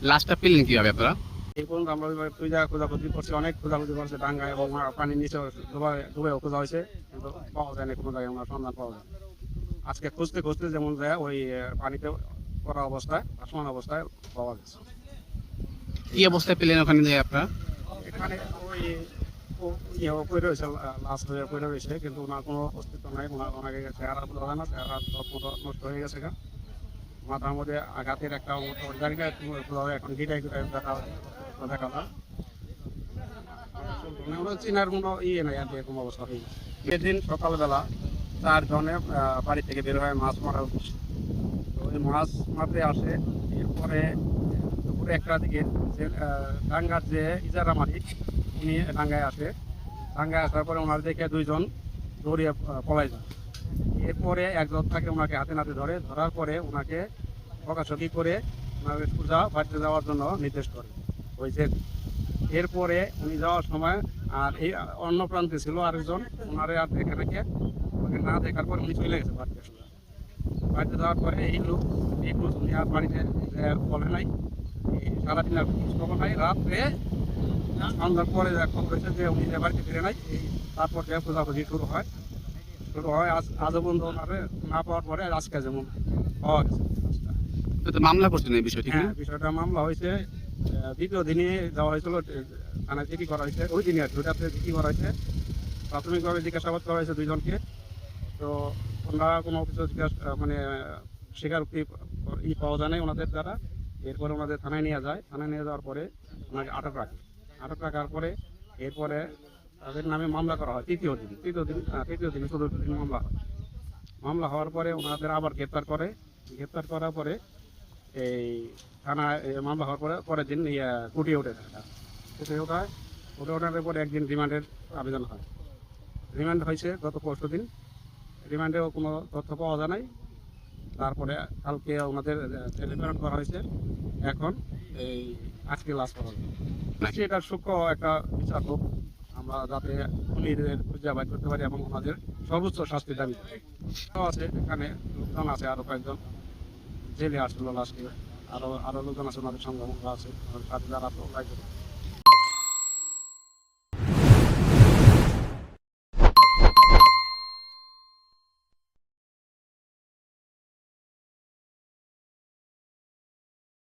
লাশটা পেলেন কিভাবে আপনারা? এই পর্যন্ত আমরা ওইভাবে খোঁজাখুঁজি করছি, অনেক খোঁজাখুঁজি করছে ডাঙ্গা এবং পানির নিচে ডুবেও খোঁজা হয়েছে, কিন্তু পাওয়া যায় না, কোনো জায়গায় আমরা সন্ধান পাওয়া যায় না। আজকে খুঁজতে খুঁজতে যেমন যায় ওই পানিতে পড়া অবস্থায়, ভাসমান অবস্থায় পাওয়া গেছে। কি অবস্থায় পেলেন ওখানে যে আপনারা? এখানে ওই পড়ে রয়েছে, লাশ হয়ে পড়ে রয়েছে, কিন্তু ওনার কোনো অস্তিত্ব নাই। ওনাকে চেহারা বোঝা যায় না, চেহারা সব নষ্ট হয়ে গেছে। মাথার মধ্যে আঘাতের একটা জানি না এখন গিটাই দেখা দেখা যায়। চিনার কোনো ইয়ে নাই আর কি, এরকম অবস্থা হয়ে গেছে। সেদিন সকালবেলা 4 জনে বাড়ি থেকে বের হয় মাছ মারার উদ্দেশ্যে। তো ওই মাছ মারতে আসে। এরপরে দুপুরে 1টার দিকে যে ডাঙ্গার যে ইজারা মালিক, উনি ডাঙ্গায় আসে। ডাঙ্গায় আসার পরে ওনার দেখে 2 জন দৌড়িয়ে পলাই যায়। এরপরে একজন তাকে ওনাকে হাতে নাতে ধরার পরে ওনাকে বকাছকি করে ওনাকে সোজা বাড়িতে যাওয়ার জন্য নির্দেশ করে ওই যে। এরপরে উনি যাওয়ার সময় আর এই অন্য প্রান্তে ছিল আরেকজন, ওনারে আর দেখে নাকি ওনাকে না দেখার পর উনি চলে গেছে বাড়িতে। সোজা বাড়িতে যাওয়ার পরে এই লোক উনি আর বাড়িতে বলে নাই, সারাদিন আর খোঁজ খবর নাই। রাত্রে সন্ধ্যার পরে খবর হয়েছে যে উনি বাড়িতে ফিরে নাই। তারপর যে খোঁজাখুঁজি শুরু হয়। আজও পর্যন্ত ওনারে না পাওয়ার পরে আজকে যেমন পাওয়া গেছে। তো মামলা করছেন এই বিষয়টি? হ্যাঁ, বিষয়টা মামলা হয়েছে। দ্বিতীয় দিনে যাওয়া হয়েছিল, থানায় জিডি করা হয়েছে। ওই দিনে আর কি, ওইটাতে জিডি করা হয়েছে। প্রাথমিকভাবে জিজ্ঞাসাবাদ করা হয়েছে 2 জনকে। তো ওনারা কোনো কিছু মানে স্বীকারোক্তি পাওয়া যায় নাই ওনাদের দ্বারা। এরপরে ওনাদের থানায় নিয়ে যায়। থানায় নিয়ে যাওয়ার পরে ওনাকে আটক রাখে। আটক রাখার পরে এরপরে তাদের নামে মামলা করা হয় তৃতীয় দিনে 14 দিন মামলা হয়। মামলা হওয়ার পরে ওনাদের আবার গ্রেপ্তার করে। গ্রেপ্তার করার পরে এই থানায় মামলা হওয়ার পরে পরের দিন কুটিয়ে ওঠার পরে একদিন রিমান্ডের আবেদন হয়। রিমান্ড হয়েছে গত 5 দিন। রিমান্ডেও কোনো তথ্য পাওয়া যায় নাই। তারপরে কালকে ওনাদের প্রেরণ করা হয়েছে। এখন এই আজকে লাশ পাওয়া যায়। এটা সূক্ষ্ম একটা বিচার হোক, আমরা যাতে খুনিদের খুঁজে বাইর করতে পারি এবং ওনাদের সর্বোচ্চ শাস্তির দাবি আছে। এখানে লোকজন আছে, আরো কয়েকজন জেলে আসছিল লাস্টে, আরো লোকজন আছে, ওনাদের সঙ্গে আছে, যারা